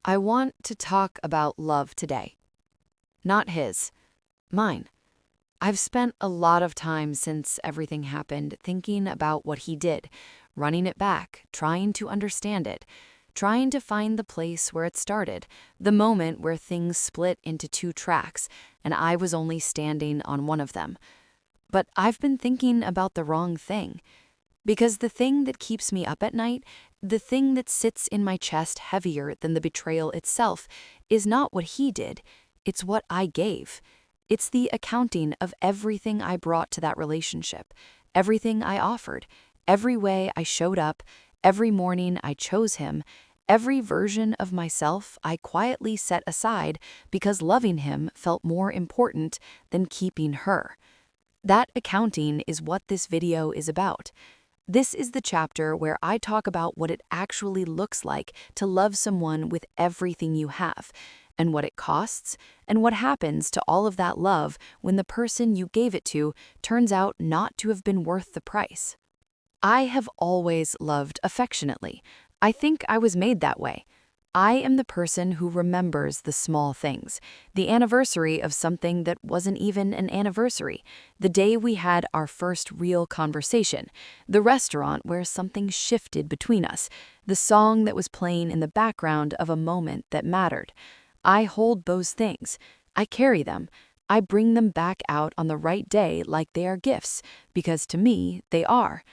I want to talk about love today. Not his, mine. I've spent a lot of time since everything happened thinking about what he did, running it back, trying to understand it, trying to find the place where it started, the moment where things split into two tracks, and I was only standing on one of them. But I've been thinking about the wrong thing. Because the thing that keeps me up at night, the thing that sits in my chest heavier than the betrayal itself, is not what he did, it's what I gave. It's the accounting of everything I brought to that relationship, everything I offered, every way I showed up, every morning I chose him, every version of myself I quietly set aside because loving him felt more important than keeping her. That accounting is what this video is about. This is the chapter where I talk about what it actually looks like to love someone with everything you have, and what it costs, and what happens to all of that love when the person you gave it to turns out not to have been worth the price. I have always loved affectionately. I think I was made that way. I am the person who remembers the small things, the anniversary of something that wasn't even an anniversary, the day we had our first real conversation, the restaurant where something shifted between us, the song that was playing in the background of a moment that mattered. I hold those things. I carry them. I bring them back out on the right day like they are gifts, because to me, they are.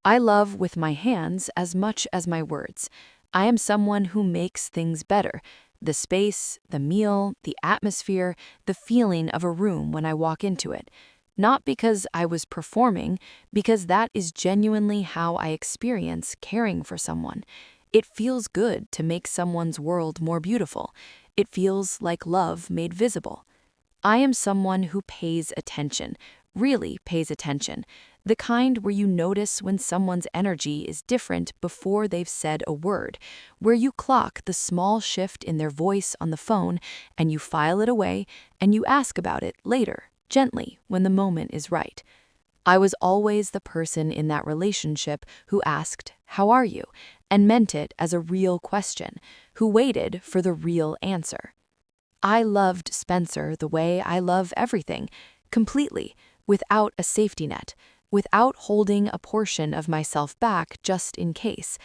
I love with my hands as much as my words. I am someone who makes things better. The space, the meal, the atmosphere, the feeling of a room when I walk into it. Not because I was performing, because that is genuinely how I experience caring for someone. It feels good to make someone's world more beautiful. It feels like love made visible. I am someone who pays attention, really pays attention. The kind where you notice when someone's energy is different before they've said a word, where you clock the small shift in their voice on the phone and you file it away and you ask about it later, gently, when the moment is right. I was always the person in that relationship who asked, "How are you?" and meant it as a real question, who waited for the real answer. I loved Spencer the way I love everything, completely, without a safety net, without holding a portion of myself back just in case.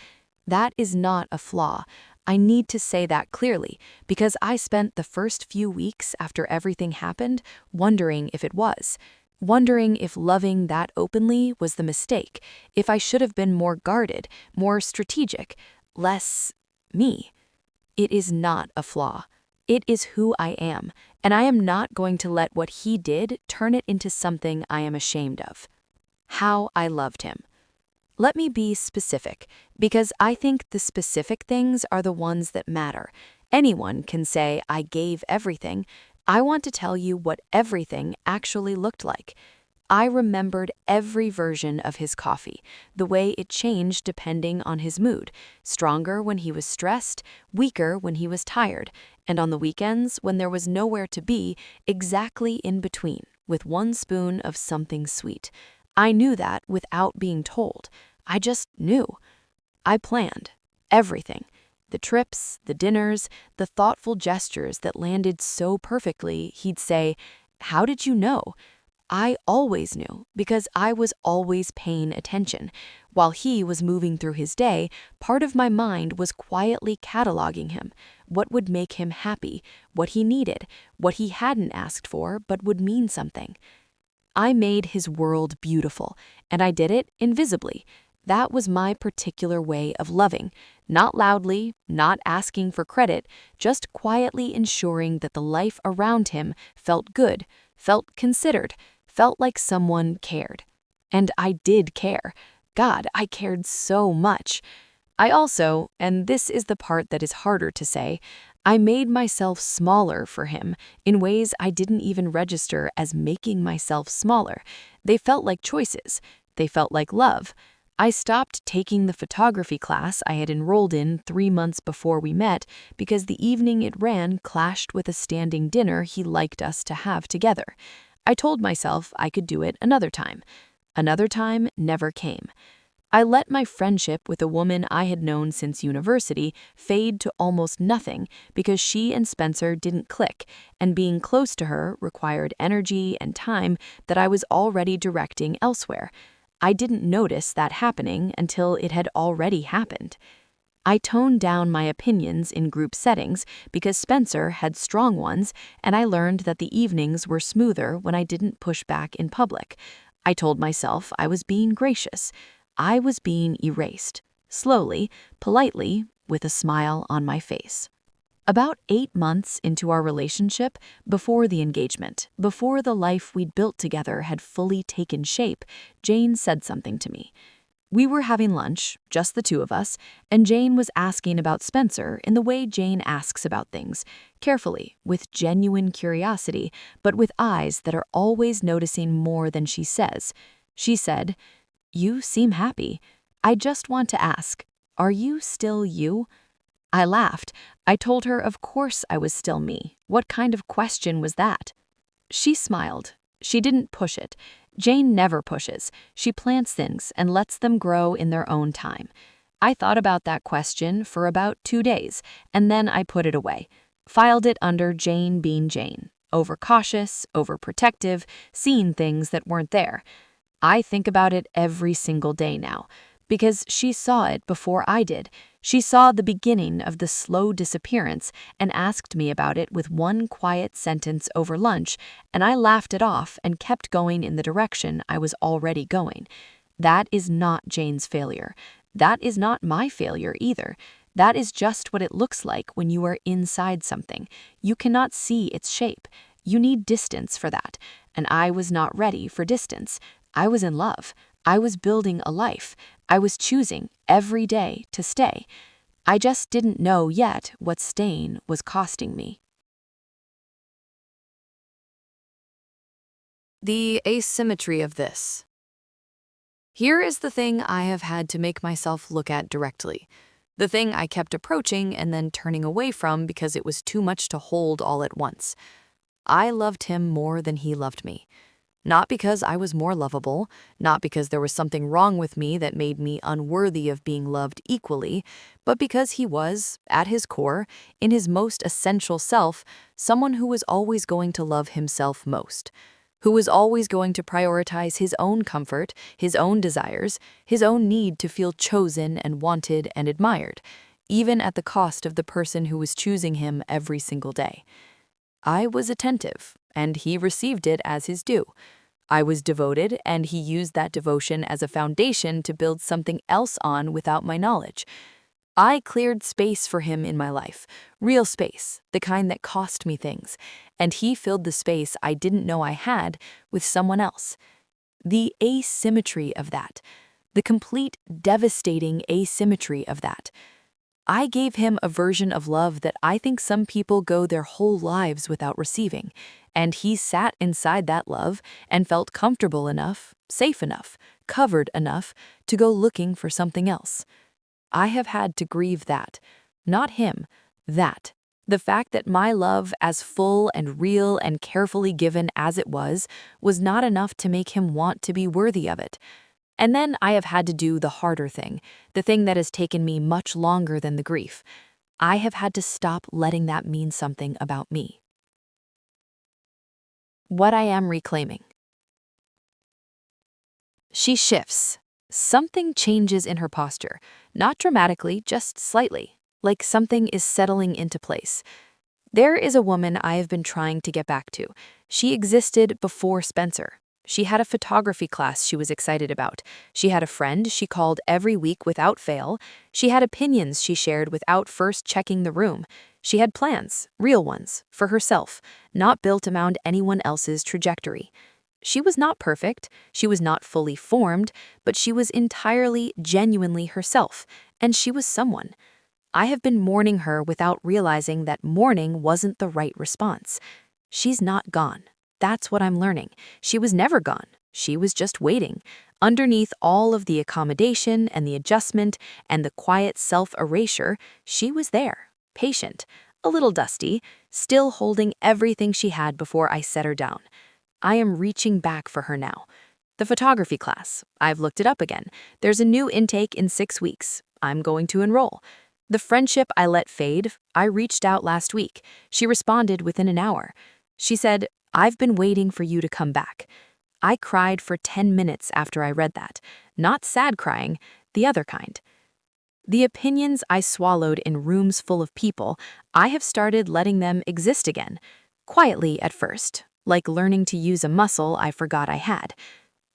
That is not a flaw. I need to say that clearly, because I spent the first few weeks after everything happened wondering if it was. Wondering if loving that openly was the mistake, if I should have been more guarded, more strategic, less me. It is not a flaw. It is who I am, and I am not going to let what he did turn it into something I am ashamed of. How I loved him. Let me be specific, because I think the specific things are the ones that matter. Anyone can say, "I gave everything." I want to tell you what everything actually looked like. I remembered every version of his coffee, the way it changed depending on his mood, stronger when he was stressed, weaker when he was tired, and on the weekends when there was nowhere to be, exactly in between, with one spoon of something sweet. I knew that without being told. I just knew. I planned everything. The trips, the dinners, the thoughtful gestures that landed so perfectly, he'd say, "How did you know?" I always knew, because I was always paying attention. While he was moving through his day, part of my mind was quietly cataloging him, what would make him happy, what he needed, what he hadn't asked for but would mean something. I made his world beautiful, and I did it invisibly. That was my particular way of loving, not loudly, not asking for credit, just quietly ensuring that the life around him felt good, felt considered, felt like someone cared. And I did care. God, I cared so much. I also, and this is the part that is harder to say, I made myself smaller for him in ways I didn't even register as making myself smaller. They felt like choices. They felt like love. I stopped taking the photography class I had enrolled in 3 months before we met because the evening it ran clashed with a standing dinner he liked us to have together. I told myself I could do it another time. Another time never came. I let my friendship with a woman I had known since university fade to almost nothing because she and Spencer didn't click, and being close to her required energy and time that I was already directing elsewhere. I didn't notice that happening until it had already happened. I toned down my opinions in group settings because Spencer had strong ones, and I learned that the evenings were smoother when I didn't push back in public. I told myself I was being gracious. I was being erased, slowly, politely, with a smile on my face. About 8 months into our relationship, before the engagement, before the life we'd built together had fully taken shape, Jane said something to me. We were having lunch, just the two of us, and Jane was asking about Spencer in the way Jane asks about things, carefully, with genuine curiosity, but with eyes that are always noticing more than she says. She said, "You seem happy. I just want to ask, are you still you?" I laughed. I told her of course I was still me. What kind of question was that? She smiled. She didn't push it. Jane never pushes. She plants things and lets them grow in their own time. I thought about that question for about 2 days, and then I put it away. Filed it under Jane being Jane. Overcautious, overprotective, seeing things that weren't there. I think about it every single day now, because she saw it before I did. She saw the beginning of the slow disappearance and asked me about it with one quiet sentence over lunch, and I laughed it off and kept going in the direction I was already going. That is not Jane's failure. That is not my failure either. That is just what it looks like when you are inside something. You cannot see its shape. You need distance for that, and I was not ready for distance. I was in love. I was building a life. I was choosing every day to stay. I just didn't know yet what staying was costing me. The asymmetry of this. Here is the thing I have had to make myself look at directly. The thing I kept approaching and then turning away from because it was too much to hold all at once. I loved him more than he loved me. Not because I was more lovable, not because there was something wrong with me that made me unworthy of being loved equally, but because he was, at his core, in his most essential self, someone who was always going to love himself most, who was always going to prioritize his own comfort, his own desires, his own need to feel chosen and wanted and admired, even at the cost of the person who was choosing him every single day. I was attentive, and he received it as his due. I was devoted, and he used that devotion as a foundation to build something else on without my knowledge. I cleared space for him in my life, real space, the kind that cost me things, and he filled the space I didn't know I had with someone else. The asymmetry of that, the complete devastating asymmetry of that. I gave him a version of love that I think some people go their whole lives without receiving, and he sat inside that love and felt comfortable enough, safe enough, covered enough to go looking for something else. I have had to grieve that, not him, that. The fact that my love, as full and real and carefully given as it was not enough to make him want to be worthy of it. And then I have had to do the harder thing, the thing that has taken me much longer than the grief. I have had to stop letting that mean something about me. What I am reclaiming. She shifts. Something changes in her posture, not dramatically, just slightly, like something is settling into place. There is a woman I have been trying to get back to. She existed before Spencer. She had a photography class she was excited about. She had a friend she called every week without fail. She had opinions she shared without first checking the room. She had plans, real ones, for herself, not built around anyone else's trajectory. She was not perfect, she was not fully formed, but she was entirely, genuinely herself, and she was someone. I have been mourning her without realizing that mourning wasn't the right response. She's not gone. That's what I'm learning. She was never gone. She was just waiting. Underneath all of the accommodation and the adjustment and the quiet self-erasure, she was there, patient, a little dusty, still holding everything she had before I set her down. I am reaching back for her now. The photography class. I've looked it up again. There's a new intake in 6 weeks. I'm going to enroll. The friendship I let fade. I reached out last week. She responded within an hour. She said, "I've been waiting for you to come back." I cried for 10 minutes after I read that. Not sad crying, the other kind. The opinions I swallowed in rooms full of people, I have started letting them exist again. Quietly at first, like learning to use a muscle I forgot I had.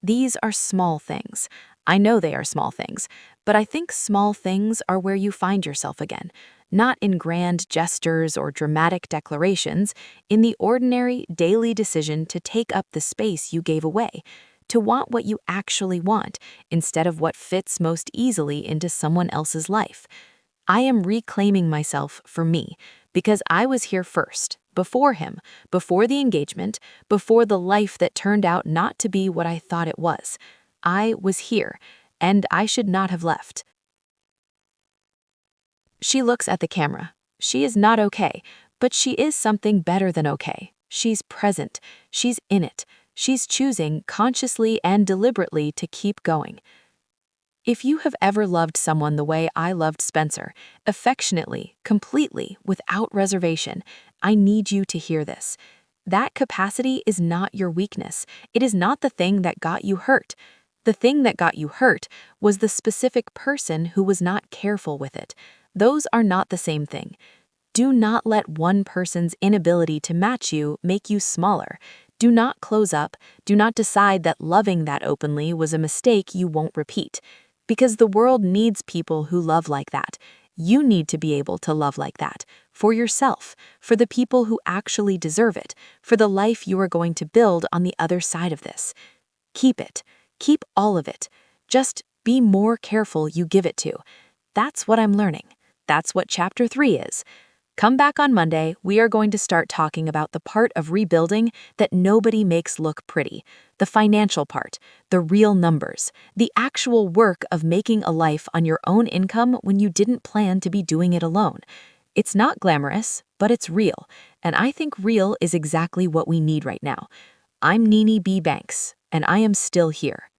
These are small things. I know they are small things, but I think small things are where you find yourself again, not in grand gestures or dramatic declarations, in the ordinary, daily decision to take up the space you gave away, to want what you actually want instead of what fits most easily into someone else's life. I am reclaiming myself for me because I was here first, before him, before the engagement, before the life that turned out not to be what I thought it was. I was here, and I should not have left. She looks at the camera. She is not okay, but she is something better than okay. She's present. She's in it. She's choosing consciously and deliberately to keep going. If you have ever loved someone the way I loved Spencer, affectionately, completely, without reservation, I need you to hear this. That capacity is not your weakness. It is not the thing that got you hurt. The thing that got you hurt was the specific person who was not careful with it. Those are not the same thing. Do not let one person's inability to match you make you smaller. Do not close up. Do not decide that loving that openly was a mistake you won't repeat. Because the world needs people who love like that. You need to be able to love like that. For yourself, for the people who actually deserve it, for the life you are going to build on the other side of this. Keep it. Keep all of it. Just be more careful you give it to. That's what I'm learning. That's what Chapter 3 is. Come back on Monday, we are going to start talking about the part of rebuilding that nobody makes look pretty, the financial part, the real numbers, the actual work of making a life on your own income when you didn't plan to be doing it alone. It's not glamorous, but it's real, and I think real is exactly what we need right now. I'm Nini B. Banks, and I am still here.